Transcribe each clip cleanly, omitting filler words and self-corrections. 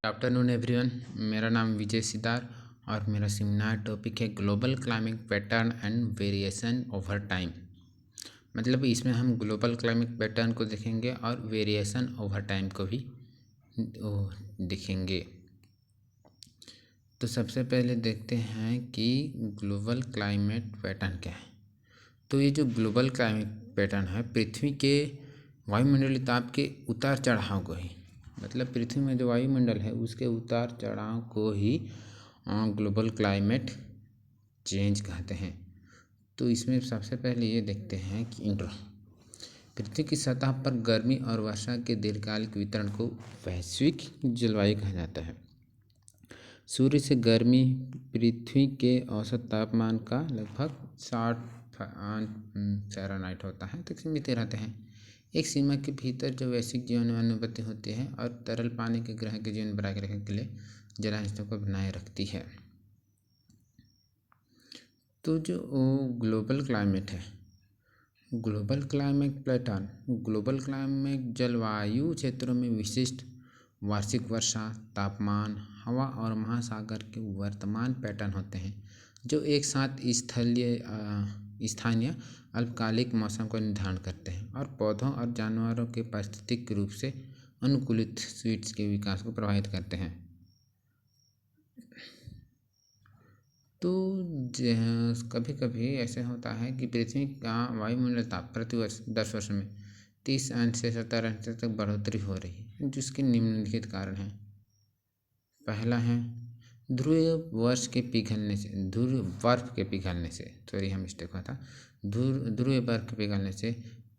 Afternoon everyone. मेरा नाम विजय सिद्धार और मेरा सेमिनार टॉपिक है global climate pattern and variation over time. मतलब इसमें हम ग्लोबल क्लाइमेट पैटर्न को देखेंगे और वेरिएशन ओवर टाइम को भी देखेंगे। तो सबसे पहले देखते हैं कि ग्लोबल क्लाइमेट पैटर्न क्या है। तो ये जो ग्लोबल क्लाइमेट पैटर्न है पृथ्वी के वायुमंडलीय ताप के उतार चढ़ाव को ही, मतलब पृथ्वी में जो वायुमंडल है उसके उतार चढ़ाव को ही ग्लोबल क्लाइमेट चेंज कहते हैं। तो इसमें सबसे पहले ये देखते हैं कि इंट्रो। पृथ्वी की सतह पर गर्मी और वर्षा के दीर्घकालिक वितरण को वैश्विक जलवायु कहा जाता है। सूर्य से गर्मी पृथ्वी के औसत तापमान का लगभग 60 फ़ारेनहाइट होता है तक सीमित रहते हैं। एक सीमा के भीतर जो वैश्विक जीवन में अनुपत्ति होती है और तरल पानी के ग्रह के जीवन बनाए रखने के लिए जलांशों को बनाए रखती है। तो जो ग्लोबल क्लाइमेट है, global climate pattern, global climate जलवायु क्षेत्रों में विशिष्ट वार्षिक वर्षा, तापमान, हवा और महासागर के वर्तमान पैटर्न होते हैं जो एक साथ स्थानीय अल्पकालिक मौसम को निर्धारण करते हैं और पौधों और जानवरों के पारिस्थितिक रूप से अनुकूलित स्वीट्स के विकास को प्रभावित करते हैं। तो कभी कभी ऐसे होता है कि पृथ्वी का वायुमंडलीय ताप प्रतिवर्ष 10 वर्ष में 30 अंश से 70 अंश तक बढ़ोतरी हो रही है, जिसके निम्नलिखित कारण हैं। पहला है ध्रुवीय बर्फ के पिघलने से ध्रुवीय बर्फ के पिघलने से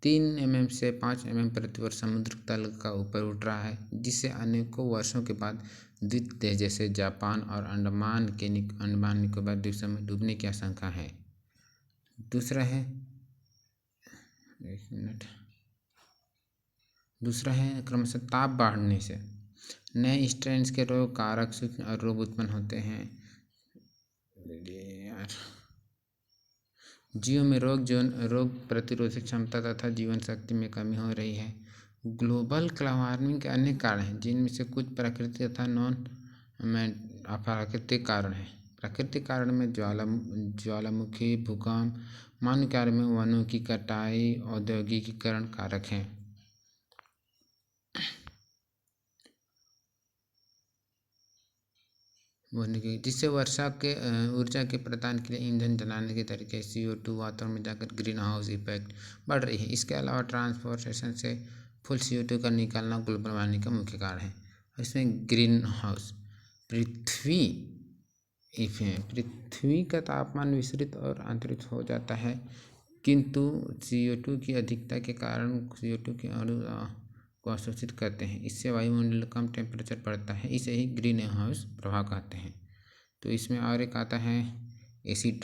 3 mm से 5 mm प्रति वर्ष समुद्र तल का ऊपर उठ रहा है, जिससे अनेकों वर्षों के बाद द्वीप देश जैसे जापान और अंडमान निकोबार द्वीपों में डूबने की आशंका है। दूसरा है क्रमशः ताप बढ़ने से नए स्ट्रेन्स के रोग कारक सूक्ष्म और रोग उत्पन्न होते हैं। जीवों में रोग प्रतिरोधक क्षमता तथा जीवन शक्ति में कमी हो रही है। ग्लोबल वार्मिंग के अनेक कारण हैं, जिनमें से कुछ प्राकृतिक तथा नॉन अप्राकृतिक कारण हैं। प्राकृतिक कारण में ज्वालामुखी, भूकंप, मानव कार्य में वनों की कटाई, औद्योगिकीकरण कारक हैं। जिससे वर्षा के ऊर्जा के प्रदान के लिए ईंधन जलाने के तरीके CO2 वातावरण में जाकर ग्रीन हाउस इफेक्ट बढ़ रही है। इसके अलावा ट्रांसपोर्टेशन से फुल CO2 का निकालना ग्लोबल वार्मिंग का मुख्य कारण है। इसमें ग्रीन हाउस पृथ्वी का तापमान विस्तृत और अंतरिक्ष हो जाता है, किंतु CO2 की अधिकता के कारण CO2 के अणु को अवशोषित करते हैं। इससे वायुमंडल कम टेम्परेचर बढ़ता है। इसे ही ग्रीन हाउस प्रभाव कहते हैं। तो इसमें और एक आता है एसिड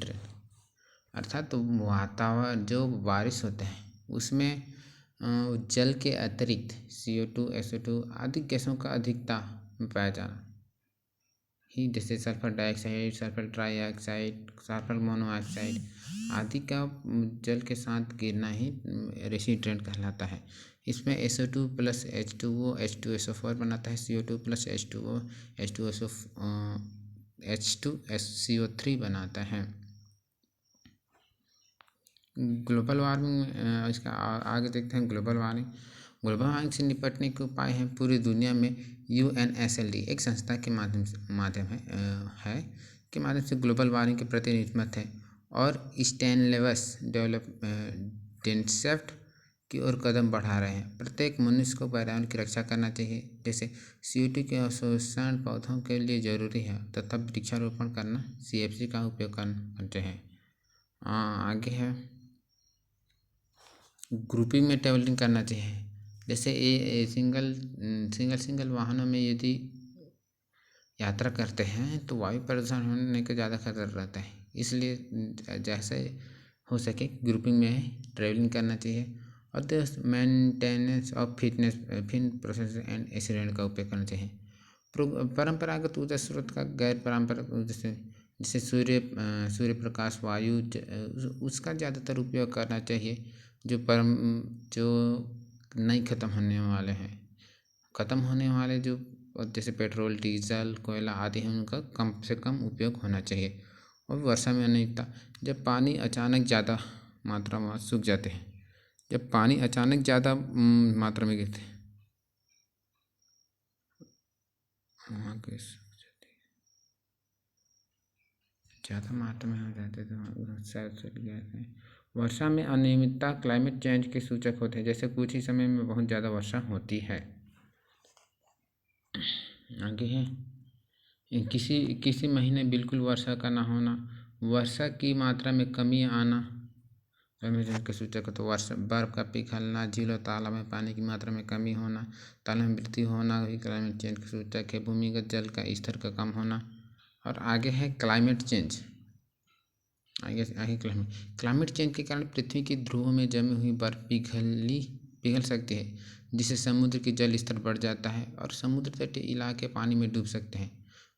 रेन, अर्थात तो वातावरण जो बारिश होते हैं उसमें जल के अतिरिक्त CO2, SO2 आदि गैसों का अधिकता में पाया जाना ही, जैसे sulphur dioxide, sulphur trioxide, sulphur monoxide आदि का जल के साथ गिरना ही रेसिड्रेंट कहलाता है। इसमें SO2 प्लस H2O H2SO4 बनाता है, CO2 प्लस H2O H2CO3 बनाता है। ग्लोबल वार्मिंग इसका आगे देखते हैं। ग्लोबल वार्मिंग से निपटने के उपाय हैं। पूरी दुनिया में UNSLD एक संस्था के माध्यम से ग्लोबल वार्मिंग के प्रति नियमित है और स्टैंडलेस डेवलपमेंट की ओर कदम बढ़ा रहे हैं। प्रत्येक मनुष्य को पर्यावरण की रक्षा करना चाहिए, जैसे CO2 के अवशोषण पौधों के लिए जरूरी है तथा वृक्षारोपण करना, CFC का उपयोग करते हैं। आगे है ग्रुपिंग में ट्रैवलिंग करना चाहिए, जैसे सिंगल वाहनों में यदि यात्रा करते हैं तो वायु प्रदूषण होने का ज़्यादा खतरा रहता है। इसलिए जैसे हो सके ग्रुपिंग में ट्रैवलिंग करना चाहिए। और maintenance of fitness process and accident का उपयोग करना चाहिए। परंपरागत ऊर्जा स्रोत का गैर पारंपरिक जैसे सूर्य प्रकाश, वायु उसका ज़्यादातर उपयोग करना चाहिए। जो नहीं ख़त्म होने वाले हैं। ख़त्म होने वाले जो जैसे पेट्रोल, डीजल, कोयला आदि हैं, उनका कम से कम उपयोग होना चाहिए। और वर्षा में अनियमितता, जब पानी अचानक ज़्यादा मात्रा में सूख जाते हैं, जब पानी अचानक ज़्यादा मात्रा में गिरते हैं, ज़्यादा मात्रा में हो जाते तो शायद चल गए थे। वर्षा में अनियमितता क्लाइमेट चेंज के सूचक होते हैं, जैसे कुछ ही समय में बहुत ज़्यादा वर्षा होती है। आगे है किसी महीने बिल्कुल वर्षा का ना होना, वर्षा की मात्रा में कमी आना क्लाइमेट चेंज के सूचक हो। तो वर्षा, बर्फ का पिघलना, झील और तालाब में पानी की मात्रा में कमी होना, तालाब में वृद्धि होना भी क्लाइमेट चेंज का सूचक है। भूमिगत जल का स्तर का कम होना। और आगे है क्लाइमेट चेंज। आगे क्लाइमेट चेंज के कारण पृथ्वी के ध्रुवों में जमी हुई बर्फ पिघल सकती है, जिससे समुद्र की जल स्तर बढ़ जाता है और समुद्र तटीय इलाके पानी में डूब सकते हैं।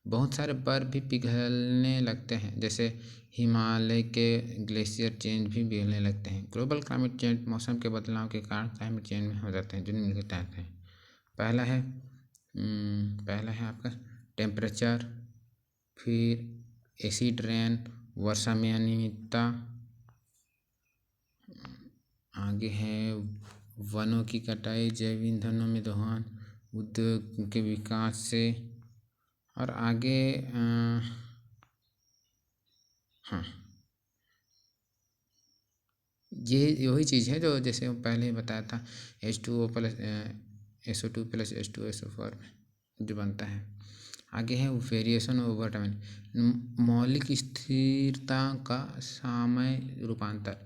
बहुत सारे बर्फ भी पिघलने लगते हैं, जैसे हिमालय के ग्लेशियर चेंज भी पिघलने लगते हैं। ग्लोबल क्लाइमेट चेंज मौसम के बदलाव के कारण क्लाइमेट चेंज में हो जाते हैं, जो निम्न के तहत हैं। पहला है आपका टेम्परेचर, फिर एसिड रेन, वर्षा में अनियमितता, आगे है वनों की कटाई, जैव ईंधनों में दोहन, उद्योग के विकास से। और आगे हाँ, ये वही चीज़ है जो जैसे पहले ही बताया था, H2O plus SO2 plus H2SO4 जो बनता है। आगे है वेरिएशन ओवर टाइम, मौलिक स्थिरता का समय रूपांतर।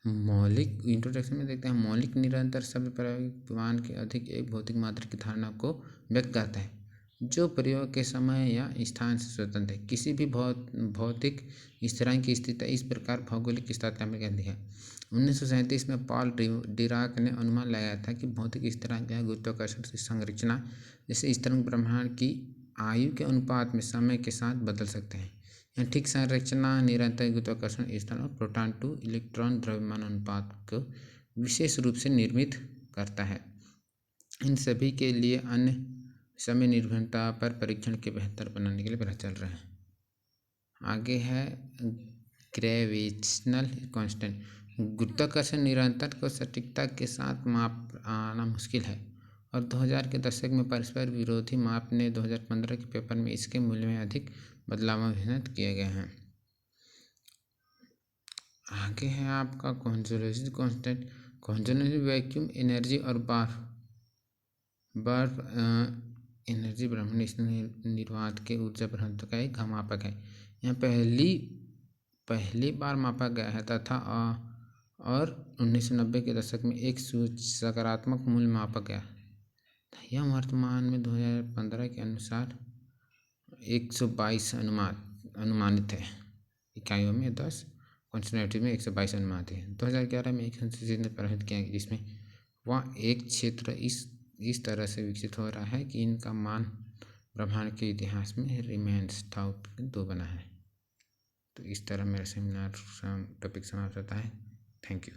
मौलिक इंट्रोडक्शन में देखते हैं, मौलिक निरंतर शब्द परिमाण के अधिक एक भौतिक मात्रा की धारणा को व्यक्त करता है, जो प्रयोग के समय या स्थान से स्वतंत्र है। किसी भी भौतिक स्थिरांक की स्थिति इस प्रकार भौगोलिक स्थिरता में कहती है। 1937 में पॉल डिराक ने अनुमान लगाया था कि भौतिक स्थिरांक या गुरुत्वाकर्षण की संरचना जैसे स्थिरांक ब्रह्मांड की आयु के अनुपात में समय के साथ बदल सकते हैं। यहाँ ठीक संरचना निरंतर गुरुत्वाकर्षण स्थान और प्रोटॉन टू इलेक्ट्रॉन द्रव्यमान अनुपात को विशेष रूप से निर्मित करता है। इन सभी के लिए अन्य समय निर्भरता पर परीक्षण के बेहतर बनाने के लिए प्रयास चल रहे हैं। आगे है ग्रेविटेशनल कांस्टेंट, गुरुत्वाकर्षण निरंतर को सटीकता के साथ माप आना मुश्किल है और 2000 के दशक में परस्पर विरोधी माप ने 2015 के पेपर में इसके मूल्य में अधिक बदलाव अभिनत किए गए हैं। आगे है आपका conservation constant, conservation vacuum energy और बर्फ एनर्जी ब्रह्मांड निर्वात के ऊर्जा प्रबंधन का एक मापक है। यह पहली बार मापा गया है तथा और 1990 के दशक में एक सकारात्मक मूल्य मापा गया। यह वर्तमान में 2015 के अनुसार 122 अनुमानित है। इकाइयों में 10, कंसर्वेटिव में 122 अनुमानित है। 2011 में एक संशोधित ने प्रभावित किया, जिसमें वह एक क्षेत्र इस तरह से विकसित हो रहा है कि इनका मान ब्रह्मांड के इतिहास में रिमेन्स डाउट 2 बना है। तो इस तरह मेरा सेमिनार टॉपिक समाप्त होता है। Thank you.